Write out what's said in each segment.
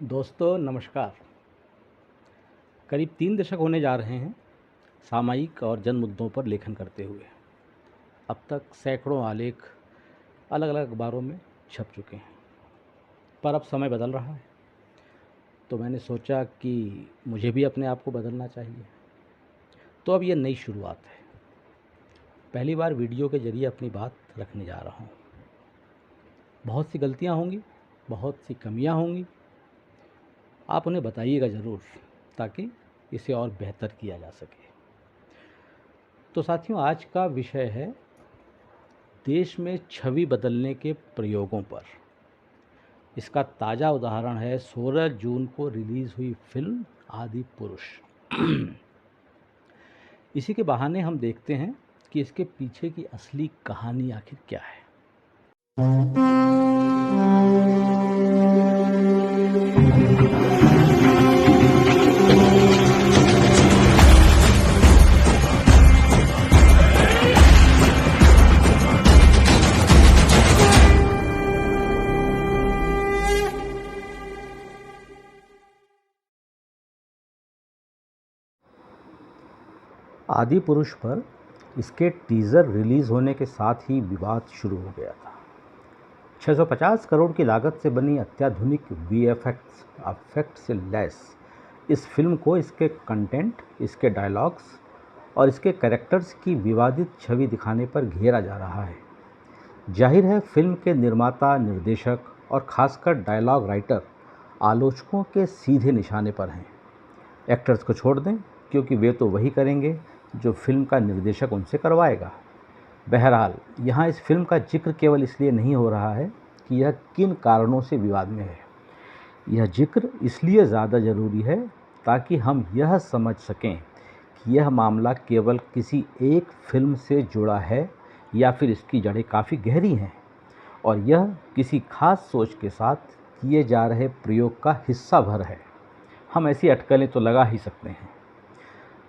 दोस्तों नमस्कार। करीब 3 दशक होने जा रहे हैं सामायिक और जन मुद्दों पर लेखन करते हुए। अब तक सैकड़ों आलेख अलग अलग अखबारों में छप चुके हैं, पर अब समय बदल रहा है, तो मैंने सोचा कि मुझे भी अपने आप को बदलना चाहिए। तो अब ये नई शुरुआत है। पहली बार वीडियो के ज़रिए अपनी बात रखने जा रहा हूँ। बहुत सी गलतियाँ होंगी, बहुत सी कमियाँ होंगी। आप उन्हें बताइएगा ज़रूर, ताकि इसे और बेहतर किया जा सके। तो साथियों, आज का विषय है देश में छवि बदलने के प्रयोगों पर। इसका ताज़ा उदाहरण है 16 जून को रिलीज़ हुई फिल्म आदि पुरुष। इसी के बहाने हम देखते हैं कि इसके पीछे की असली कहानी आखिर क्या है। आदि पुरुष पर इसके टीज़र रिलीज़ होने के साथ ही विवाद शुरू हो गया था। 650 करोड़ की लागत से बनी अत्याधुनिक वीएफएक्स इफेक्ट से लैस इस फिल्म को इसके कंटेंट, इसके डायलॉग्स और इसके कैरेक्टर्स की विवादित छवि दिखाने पर घेरा जा रहा है। जाहिर है, फिल्म के निर्माता, निर्देशक और खासकर डायलॉग राइटर आलोचकों के सीधे निशाने पर हैं। एक्टर्स को छोड़ दें, क्योंकि वे तो वही करेंगे जो फिल्म का निर्देशक उनसे करवाएगा। बहरहाल, यहाँ इस फिल्म का जिक्र केवल इसलिए नहीं हो रहा है कि यह किन कारणों से विवाद में है। यह जिक्र इसलिए ज़्यादा ज़रूरी है ताकि हम यह समझ सकें कि यह मामला केवल किसी एक फिल्म से जुड़ा है या फिर इसकी जड़ें काफ़ी गहरी हैं और यह किसी खास सोच के साथ किए जा रहे प्रयोग का हिस्सा भर है। हम ऐसी अटकलें तो लगा ही सकते हैं।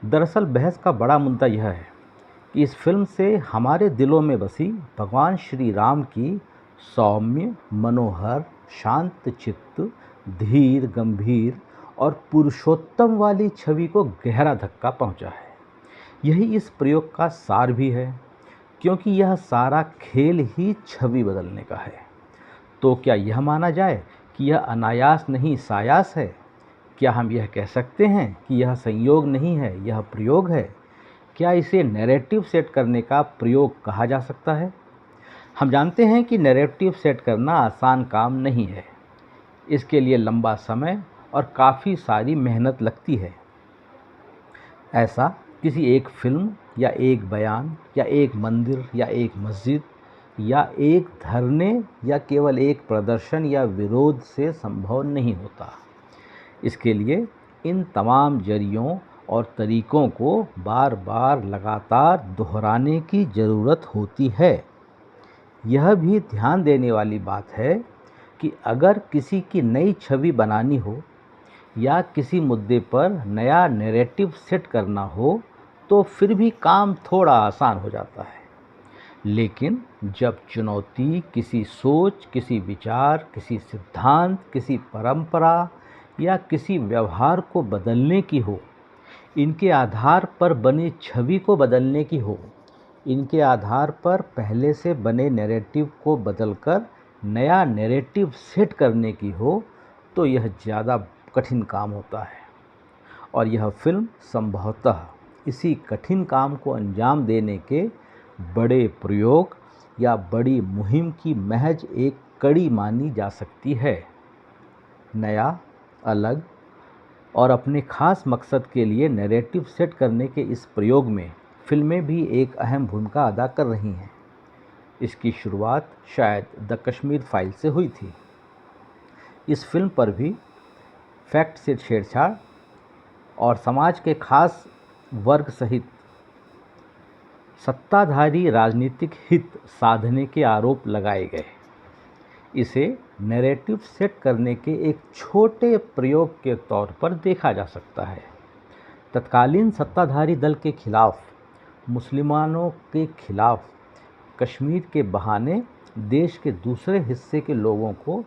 दरअसल बहस का बड़ा मुद्दा यह है कि इस फिल्म से हमारे दिलों में बसी भगवान श्री राम की सौम्य, मनोहर, शांत चित्त, धीर, गंभीर और पुरुषोत्तम वाली छवि को गहरा धक्का पहुंचा है। यही इस प्रयोग का सार भी है, क्योंकि यह सारा खेल ही छवि बदलने का है। तो क्या यह माना जाए कि यह अनायास नहीं, सायास है? क्या हम यह कह सकते हैं कि यह संयोग नहीं है, यह प्रयोग है? क्या इसे नैरेटिव सेट करने का प्रयोग कहा जा सकता है? हम जानते हैं कि नैरेटिव सेट करना आसान काम नहीं है। इसके लिए लंबा समय और काफ़ी सारी मेहनत लगती है। ऐसा किसी एक फिल्म या एक बयान या एक मंदिर या एक मस्जिद या एक धरने या केवल एक प्रदर्शन या विरोध से संभव नहीं होता। इसके लिए इन तमाम जरियों और तरीकों को बार बार लगातार दोहराने की ज़रूरत होती है। यह भी ध्यान देने वाली बात है कि अगर किसी की नई छवि बनानी हो या किसी मुद्दे पर नया नैरेटिव सेट करना हो, तो फिर भी काम थोड़ा आसान हो जाता है। लेकिन जब चुनौती किसी सोच, किसी विचार, किसी सिद्धांत, किसी परंपरा या किसी व्यवहार को बदलने की हो, इनके आधार पर बनी छवि को बदलने की हो, इनके आधार पर पहले से बने नैरेटिव को बदलकर नया नैरेटिव सेट करने की हो, तो यह ज़्यादा कठिन काम होता है। और यह फिल्म संभवतः इसी कठिन काम को अंजाम देने के बड़े प्रयोग या बड़ी मुहिम की महज एक कड़ी मानी जा सकती है। नया, अलग और अपने खास मकसद के लिए नैरेटिव सेट करने के इस प्रयोग में फिल्में भी एक अहम भूमिका अदा कर रही हैं। इसकी शुरुआत शायद द कश्मीर फाइल से हुई थी। इस फिल्म पर भी फैक्ट से छेड़छाड़ और समाज के खास वर्ग सहित सत्ताधारी राजनीतिक हित साधने के आरोप लगाए गए। इसे नैरेटिव सेट करने के एक छोटे प्रयोग के तौर पर देखा जा सकता है। तत्कालीन सत्ताधारी दल के खिलाफ, मुसलमानों के खिलाफ कश्मीर के बहाने देश के दूसरे हिस्से के लोगों को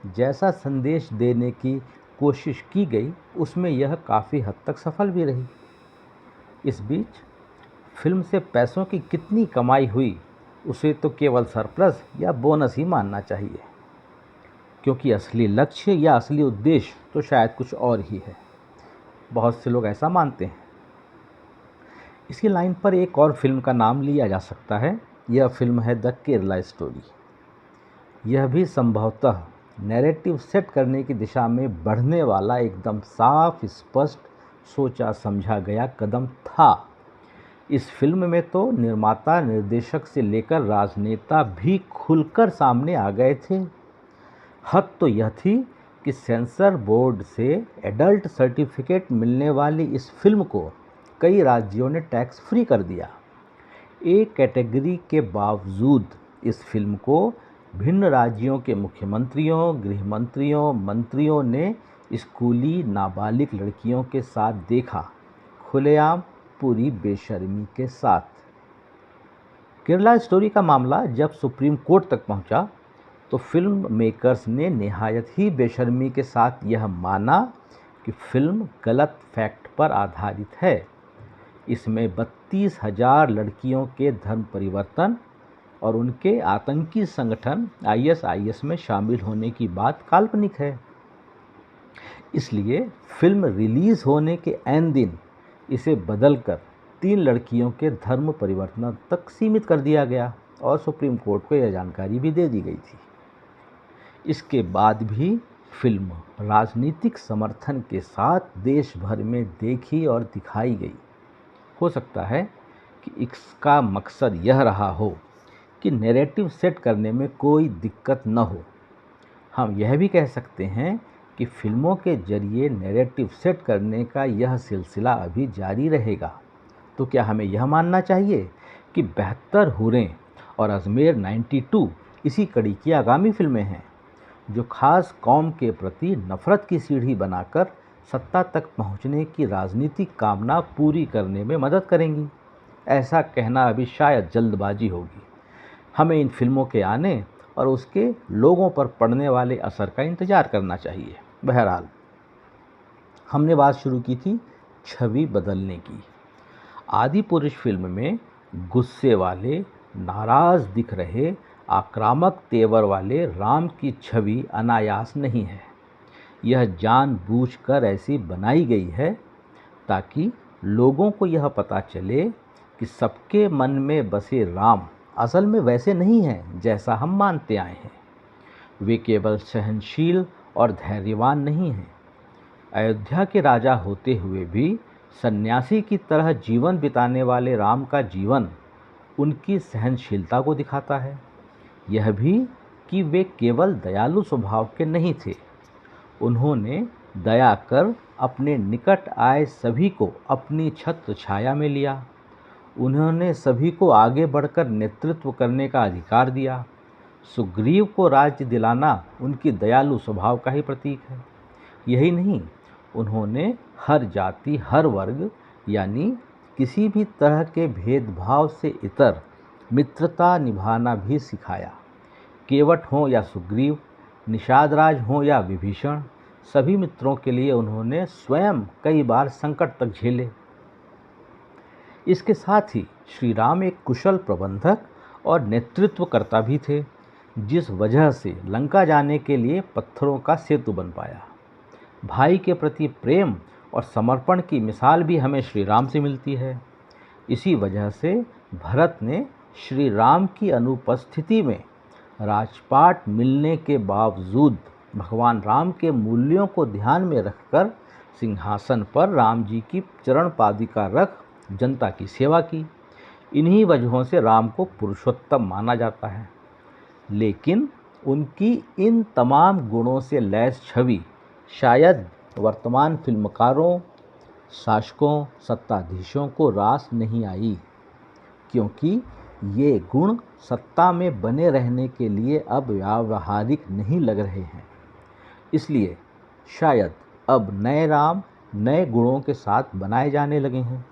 जैसा संदेश देने की कोशिश की गई उसमें यह काफ़ी हद तक सफल भी रही। इस बीच फिल्म से पैसों की कितनी कमाई हुई उसे तो केवल सरप्लस या बोनस ही मानना चाहिए, क्योंकि असली लक्ष्य या असली उद्देश्य तो शायद कुछ और ही है। बहुत से लोग ऐसा मानते हैं। इसी लाइन पर एक और फिल्म का नाम लिया जा सकता है। यह फिल्म है द केरला स्टोरी। यह भी संभवतः नैरेटिव सेट करने की दिशा में बढ़ने वाला एकदम साफ, स्पष्ट, सोचा समझा गया कदम था। इस फिल्म में तो निर्माता, निर्देशक से लेकर राजनेता भी खुलकर सामने आ गए थे। हद तो यह थी कि सेंसर बोर्ड से एडल्ट सर्टिफिकेट मिलने वाली इस फिल्म को कई राज्यों ने टैक्स फ्री कर दिया। एक कैटेगरी के बावजूद इस फिल्म को भिन्न राज्यों के मुख्यमंत्रियों, गृह मंत्रियों, मंत्रियों ने स्कूली नाबालिग लड़कियों के साथ देखा, खुलेआम, पूरी बेशर्मी के साथ। केरला स्टोरी का मामला जब सुप्रीम कोर्ट तक पहुंचा तो फिल्म मेकर्स ने निहायत ही बेशर्मी के साथ यह माना कि फिल्म गलत फैक्ट पर आधारित है। इसमें 32,000 लड़कियों के धर्म परिवर्तन और उनके आतंकी संगठन आईएसआईएस में शामिल होने की बात काल्पनिक है। इसलिए फिल्म रिलीज होने के ऐन दिन इसे बदलकर 3 लड़कियों के धर्म परिवर्तन तक सीमित कर दिया गया और सुप्रीम कोर्ट को यह जानकारी भी दे दी गई थी। इसके बाद भी फिल्म राजनीतिक समर्थन के साथ देश भर में देखी और दिखाई गई। हो सकता है कि इसका मकसद यह रहा हो कि नैरेटिव सेट करने में कोई दिक्कत न हो। हम यह भी कह सकते हैं कि फिल्मों के जरिए नैरेटिव सेट करने का यह सिलसिला अभी जारी रहेगा। तो क्या हमें यह मानना चाहिए कि बेहतर हुरें और अजमेर 92 इसी कड़ी की आगामी फिल्में हैं, जो खास कौम के प्रति नफरत की सीढ़ी बनाकर सत्ता तक पहुंचने की राजनीतिक कामना पूरी करने में मदद करेंगी? ऐसा कहना अभी शायद जल्दबाजी होगी। हमें इन फिल्मों के आने और उसके लोगों पर पड़ने वाले असर का इंतजार करना चाहिए। बहरहाल, हमने बात शुरू की थी छवि बदलने की। आदि पुरुष फिल्म में गुस्से वाले, नाराज दिख रहे, आक्रामक तेवर वाले राम की छवि अनायास नहीं है। यह जानबूझकर ऐसी बनाई गई है ताकि लोगों को यह पता चले कि सबके मन में बसे राम असल में वैसे नहीं हैं जैसा हम मानते आए हैं। वे केवल सहनशील और धैर्यवान नहीं हैं। अयोध्या के राजा होते हुए भी सन्यासी की तरह जीवन बिताने वाले राम का जीवन उनकी सहनशीलता को दिखाता है। यह भी कि वे केवल दयालु स्वभाव के नहीं थे। उन्होंने दया कर अपने निकट आए सभी को अपनी छत्र छाया में लिया। उन्होंने सभी को आगे बढ़कर नेतृत्व करने का अधिकार दिया। सुग्रीव को राज्य दिलाना उनकी दयालु स्वभाव का ही प्रतीक है। यही नहीं, उन्होंने हर जाति, हर वर्ग, यानी किसी भी तरह के भेदभाव से इतर मित्रता निभाना भी सिखाया। केवट हों या सुग्रीव, निषादराज हों या विभीषण, सभी मित्रों के लिए उन्होंने स्वयं कई बार संकट तक झेले। इसके साथ ही श्री राम एक कुशल प्रबंधक और नेतृत्वकर्ता भी थे, जिस वजह से लंका जाने के लिए पत्थरों का सेतु बन पाया। भाई के प्रति प्रेम और समर्पण की मिसाल भी हमें श्री राम से मिलती है। इसी वजह से भरत ने श्री राम की अनुपस्थिति में राजपाट मिलने के बावजूद भगवान राम के मूल्यों को ध्यान में रखकर सिंहासन पर राम जी की चरण पादिका रख जनता की सेवा की। इन्हीं वजहों से राम को पुरुषोत्तम माना जाता है। लेकिन उनकी इन तमाम गुणों से लैस छवि शायद वर्तमान फिल्मकारों, शासकों, सत्ताधीशों को रास नहीं आई, क्योंकि ये गुण सत्ता में बने रहने के लिए अब व्यावहारिक नहीं लग रहे हैं। इसलिए शायद अब नए राम नए गुणों के साथ बनाए जाने लगे हैं।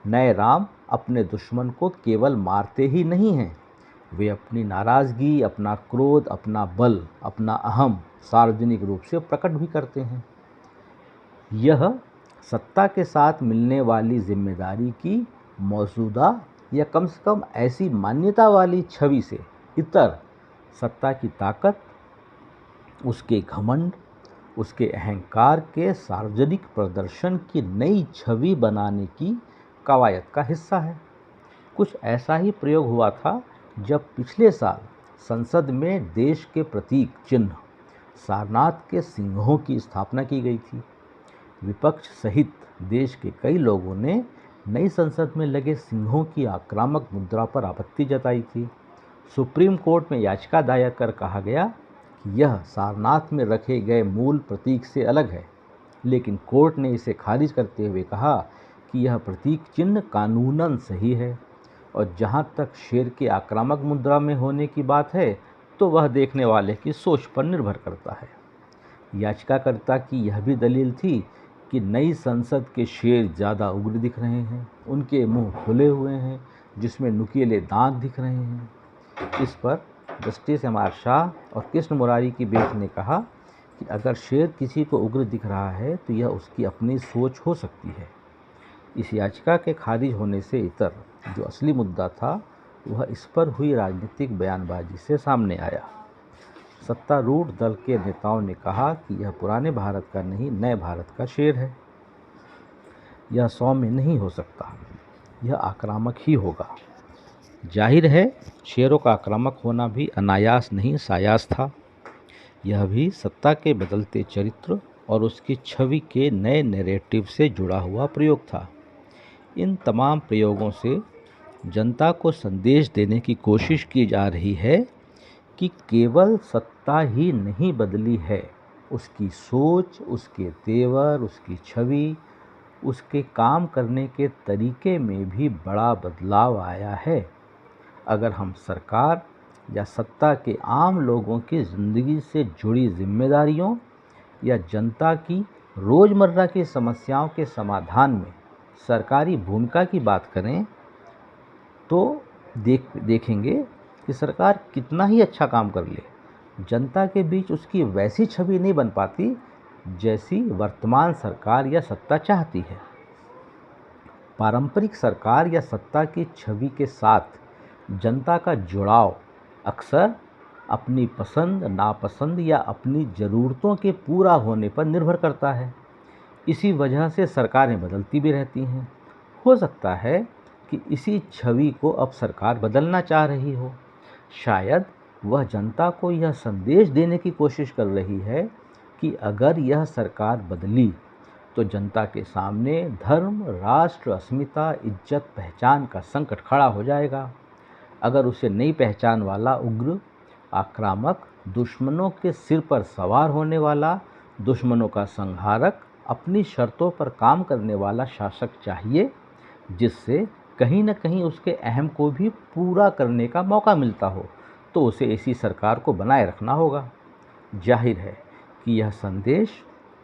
नए राम अपने दुश्मन को केवल मारते ही नहीं हैं, वे अपनी नाराज़गी, अपना क्रोध, अपना बल, अपना अहम सार्वजनिक रूप से प्रकट भी करते हैं। यह सत्ता के साथ मिलने वाली जिम्मेदारी की मौजूदा या कम से कम ऐसी मान्यता वाली छवि से इतर सत्ता की ताकत, उसके घमंड, उसके अहंकार के सार्वजनिक प्रदर्शन की नई छवि बनाने की कवायद का हिस्सा है। कुछ ऐसा ही प्रयोग हुआ था जब पिछले साल संसद में देश के प्रतीक चिन्ह सारनाथ के सिंहों की स्थापना की गई थी। विपक्ष सहित देश के कई लोगों ने नई संसद में लगे सिंहों की आक्रामक मुद्रा पर आपत्ति जताई थी। सुप्रीम कोर्ट में याचिका दायर कर कहा गया कि यह सारनाथ में रखे गए मूल प्रतीक से अलग है, लेकिन कोर्ट ने इसे खारिज करते हुए कहा कि यह प्रतीक चिन्ह कानूनन सही है और जहां तक शेर के आक्रामक मुद्रा में होने की बात है तो वह देखने वाले की सोच पर निर्भर करता है। याचिकाकर्ता की यह भी दलील थी कि नई संसद के शेर ज़्यादा उग्र दिख रहे हैं, उनके मुंह खुले हुए हैं जिसमें नुकीले दांत दिख रहे हैं। इस पर जस्टिस एम.आर. शाह और कृष्ण मुरारी की बेंच ने कहा कि अगर शेर किसी को उग्र दिख रहा है तो यह उसकी अपनी सोच हो सकती है। इस याचिका के खारिज होने से इतर जो असली मुद्दा था वह इस पर हुई राजनीतिक बयानबाजी से सामने आया। सत्तारूढ़ दल के नेताओं ने कहा कि यह पुराने भारत का नहीं, नए भारत का शेर है। यह सौम्य नहीं हो सकता, यह आक्रामक ही होगा। जाहिर है शेरों का आक्रामक होना भी अनायास नहीं सायास था। यह भी सत्ता के बदलते चरित्र और उसकी छवि के नए नैरेटिव से जुड़ा हुआ प्रयोग था। इन तमाम प्रयोगों से जनता को संदेश देने की कोशिश की जा रही है कि केवल सत्ता ही नहीं बदली है, उसकी सोच, उसके तेवर, उसकी छवि, उसके काम करने के तरीके में भी बड़ा बदलाव आया है। अगर हम सरकार या सत्ता के आम लोगों की ज़िंदगी से जुड़ी जिम्मेदारियों या जनता की रोज़मर्रा की समस्याओं के समाधान में सरकारी भूमिका की बात करें तो देखेंगे कि सरकार कितना ही अच्छा काम कर ले, जनता के बीच उसकी वैसी छवि नहीं बन पाती जैसी वर्तमान सरकार या सत्ता चाहती है। पारंपरिक सरकार या सत्ता की छवि के साथ जनता का जुड़ाव अक्सर अपनी पसंद, नापसंद या अपनी ज़रूरतों के पूरा होने पर निर्भर करता है। इसी वजह से सरकारें बदलती भी रहती हैं। हो सकता है कि इसी छवि को अब सरकार बदलना चाह रही हो। शायद वह जनता को यह संदेश देने की कोशिश कर रही है कि अगर यह सरकार बदली तो जनता के सामने धर्म, राष्ट्र, अस्मिता, इज्जत, पहचान का संकट खड़ा हो जाएगा। अगर उसे नई पहचान वाला उग्र, आक्रामक, दुश्मनों के सिर पर सवार होने वाला, दुश्मनों का संहारक, अपनी शर्तों पर काम करने वाला शासक चाहिए जिससे कहीं न कहीं उसके अहम को भी पूरा करने का मौका मिलता हो, तो उसे ऐसी सरकार को बनाए रखना होगा। जाहिर है कि यह संदेश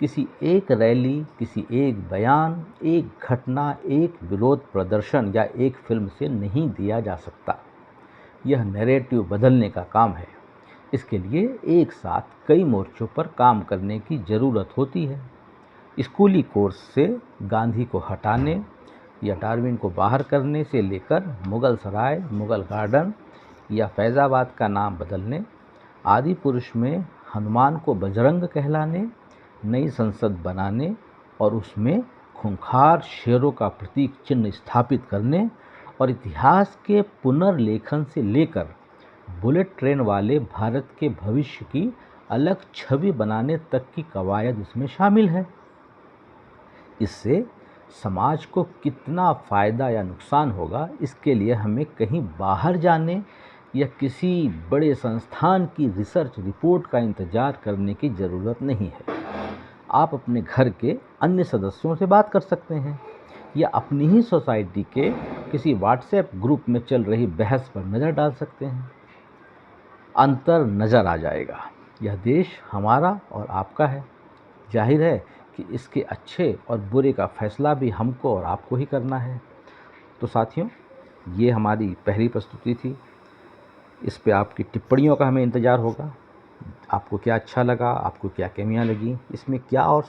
किसी एक रैली, किसी एक बयान, एक घटना, एक विरोध प्रदर्शन या एक फिल्म से नहीं दिया जा सकता। यह नैरेटिव बदलने का काम है। इसके लिए एक साथ कई मोर्चों पर काम करने की ज़रूरत होती है। स्कूली कोर्स से गांधी को हटाने या डार्विन को बाहर करने से लेकर मुगल सराय, मुगल गार्डन या फैज़ाबाद का नाम बदलने, आदि पुरुष में हनुमान को बजरंग कहलाने, नई संसद बनाने और उसमें खूंखार शेरों का प्रतीक चिन्ह स्थापित करने और इतिहास के पुनर्लेखन से लेकर बुलेट ट्रेन वाले भारत के भविष्य की अलग छवि बनाने तक की कवायद इसमें शामिल है। इससे समाज को कितना फ़ायदा या नुकसान होगा, इसके लिए हमें कहीं बाहर जाने या किसी बड़े संस्थान की रिसर्च रिपोर्ट का इंतज़ार करने की ज़रूरत नहीं है। आप अपने घर के अन्य सदस्यों से बात कर सकते हैं या अपनी ही सोसाइटी के किसी व्हाट्सएप ग्रुप में चल रही बहस पर नज़र डाल सकते हैं। अंतर नज़र आ जाएगा। यह देश हमारा और आपका है। जाहिर है कि इसके अच्छे और बुरे का फैसला भी हमको और आपको ही करना है। तो साथियों, ये हमारी पहली प्रस्तुति थी। इस पे आपकी टिप्पणियों का हमें इंतज़ार होगा। आपको क्या अच्छा लगा, आपको क्या कमियां लगी, इसमें क्या और